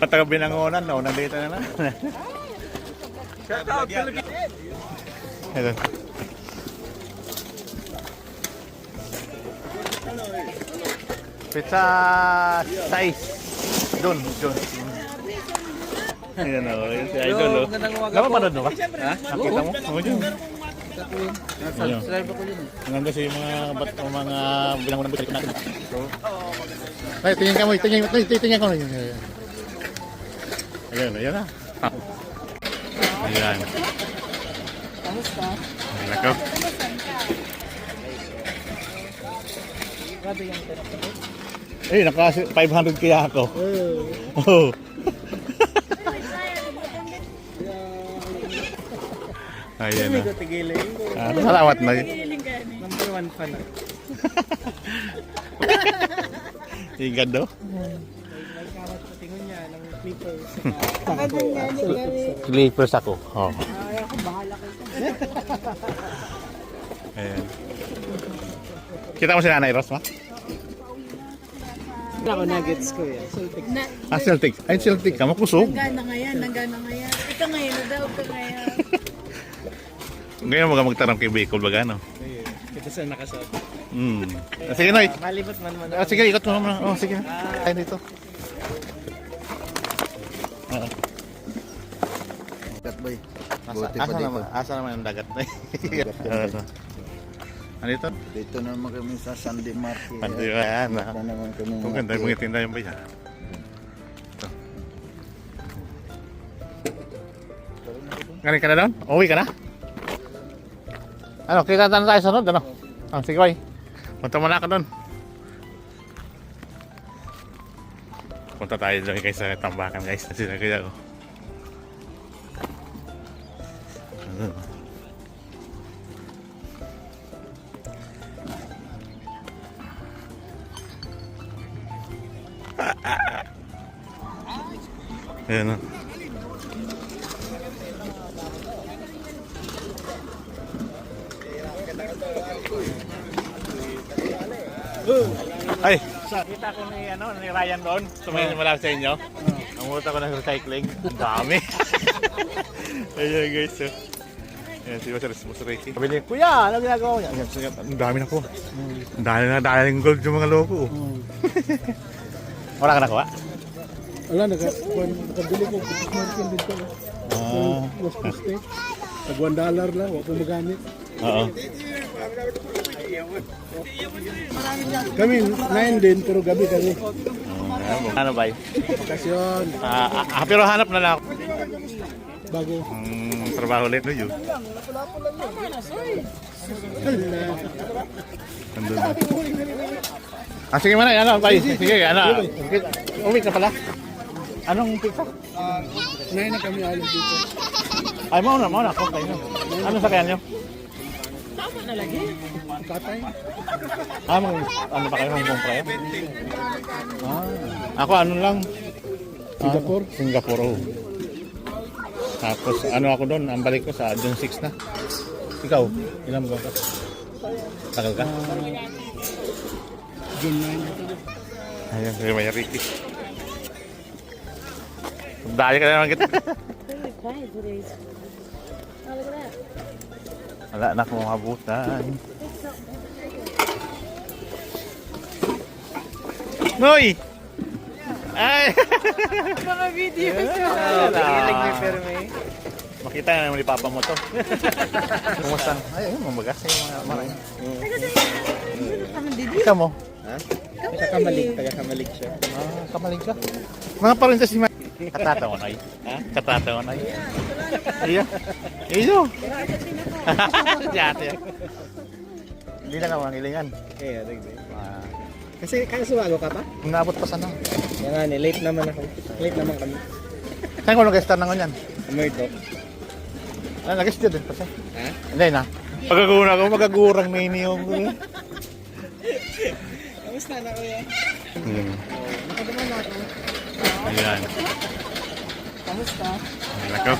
Pataga binangonan, no? Nandito na na. Ito. Pizza size. Doon. Ayan o, si Idol o. Napapanood mo ba? Ha? Nakita mo? Oo dyan. Subscribe ako yun. Hanggang kasi yung mga binangonan butalik natin. Ay, tingin ka mo, tingin ka mo. Ayan na. Ayan. Kamusta? Nako. Grabe yung tinapos. Eh, naka 500 kaya ako. Oh. Ayan na. Salamat na. Number 1 fan. Tingad do. May karat sa tingon niya ng clippers. Clippers ako. Oh. Ay, ako bahala kayo. Ayan. Kita mo si Nanay Ros, ma? Ako nuggets ko yan. Celtics. Celtic. Ay, Celtic ka. Makusog. Nanggana ngayon. Ika ngayon, nadaog ka ngayon. Ngayon mga magtarang kay Bicol baga, no? Kita sa nakasot. Sige, Noy. Malibot man. Sige, ikot mo naman. Oh, sige. Tayo dito. Dagat boy. Asa naman ang dagat na. Ano ito? Dito naman kami sa Sunday Market. Pandi ba yan? Dito naman kami. Kung ganda yung mga tinda yung bayan. Ito. Galing ka na doon? Uwi ka na? Ano, kita na tayo sunod, ano? Sige, boy. Punta mo na ako doon. Punta tayo doon guys sa tambakan guys. Kasi nakita ko. Ayan o. Ay, kita ko ni Ryan doon. Sumayin mo lang sa inyo. Nanguta ko ng recycling. Ang dami. Ayan guys. Ayan si Boss Ricky. Sabi niya, Kuya, ano ginagawa niya? Ang dami na po. Ang dami ng gold yung mga loko. Wala ka nakuha? Wala, nakabili ko. Market dito. Was poste. Tag $1 lang. Huwag ko magamit. Oo. Kami 9 din, pero gabi kami. Ano ba? Bakasyon. Pero hanap na lang ako. Bago. Trabaho ulit no yun. Nandun na. Sige man, ano, bay. Sige, ano. Uwi ka pala. Anong pizza? 9 na kami alam dito. Ay, mauna ako kayo. Ano sa kanya nyo? Tama na lagi. Katay. Ano pa kayo Hong Kong prayo? Ako ano lang? Singapore? Singapore, oh. Tapos ano ako doon, ang balik ko sa June 6 na. Ikaw, ilang buwan ka? Tagal ka? June 9. Ayan, kaya may Ricky. Dahil ka na naman kita. Wala na akong mabutan. Noy! Ay! Mga video siya. Nagilig ni Fermi. Makita na naman ni Papa mo to. Kumusta? Ay, ayun, mamagas yung mga maray. Ikaw mo? Ha? Taga-kamalik siya. Kamalig ka. Mga pa rin sa si Mike. Katatawa na Ha? Katatawa na Iyo. Iyo. Diyate. Hindi na ka mga ngilingan. Kaya, kasi sumago ka pa? Umabot pa sana. Yan nga ni, late naman ako. Late naman kami. Saan ko nag-star na ngunyan? Murdoch. Nag-star din pa siya. Ha? Hindi na. Pagkagura ko, magagurang na iniyong ko. Kamusta na kuya? Nakadaman na ako. Ayan. Kamusta? Ayan ako.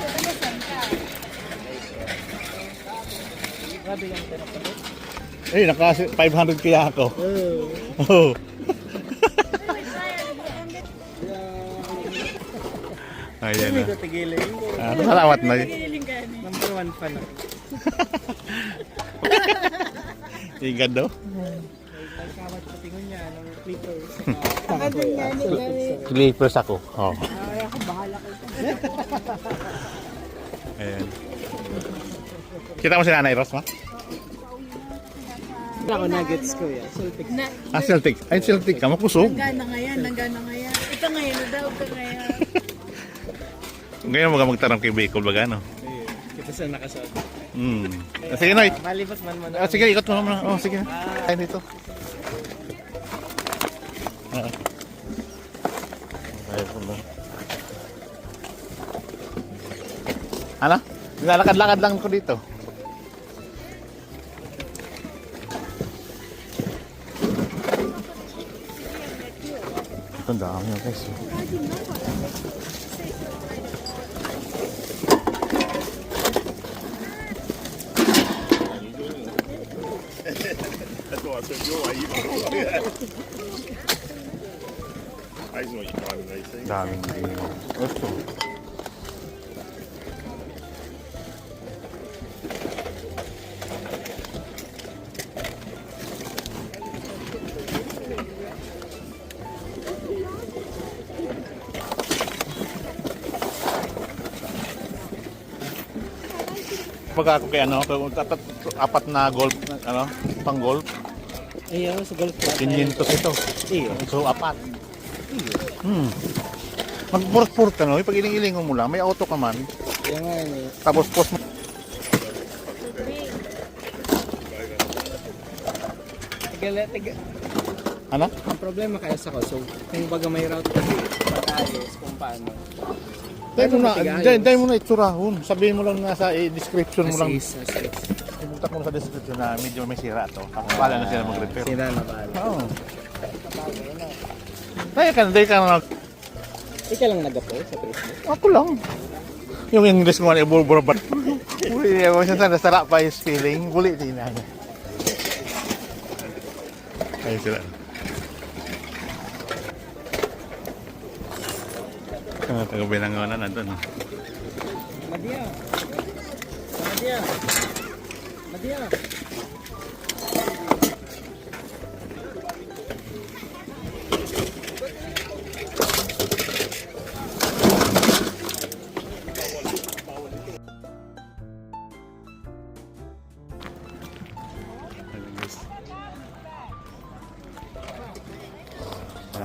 Grabe yung tinapos. Eh, naka 500 kaya ako. Oh. Ayan Hindi na. ko tigilan. Salawat na. Piling ka ni. Number 1 fan ako. Ingad daw. May kawat sa tingon niya, ng Clippers. Saka doon nga ni kami. Clippers ako. Oh. Ay, ako bahala ko. Ayan. Kita mo si Nanay Ros, ma? Ako nuggets ko yan. Celtics. Na, Celtic. Ay, Celtic ka. Makusog. nanggana nga yan. Ika ngayon na daw ka ngayon. Ngayon mo ka magtarang kay Bicol baga, no? Kita sa nakasuot. Sige, Noy. Malibas man mo Ah, sige, ikot mo naman. Oh, sige. Kain dito. Ayun po lang. Ano? Nilalakad-lakad lang ko dito. Ito ang dami yung guys. Daming dino. Ito. Pag ako kay ano, apat na golf, ano, pang golf, Ayaw, sa golf club. 500 ito. Iyo. So, apat. Magpurot-purot ka, no? Pag iling-ilingon mo lang, may auto ka man. Yan nga eh. Tapos post mo. Tiga. Ano? Ang problema kaya sa so kung baga may route kasi pag-ayos kung paano. Dahil mo na itsurahon. Sabihin mo lang na sa description mo lang. Assist. Pumunta mo sa description na medyo may sira to. Tapos pala na sila mag-repair. Sila na ba? Oo. Dahil ka na. Ikaw lang nag-upload sa Facebook? Ako lang. Yung English ko nga, ibulburabat. Uli, ako siya sana, sarap pa yung spelling. Uli, din na. Ayun sila. Ang taga-binanganan nandun. Madia. Wala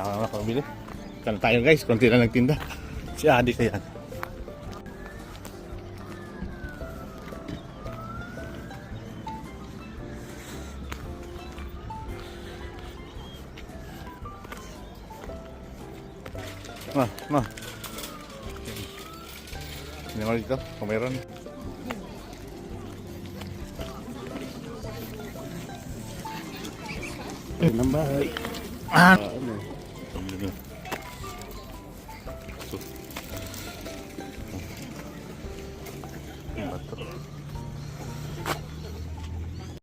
ka naman pabili. Kala tayo guys, konti lang nagtinda. Si Adi ka yan. Ma. Hindi mo dito, kung mayroon. Ng bahay. Ah!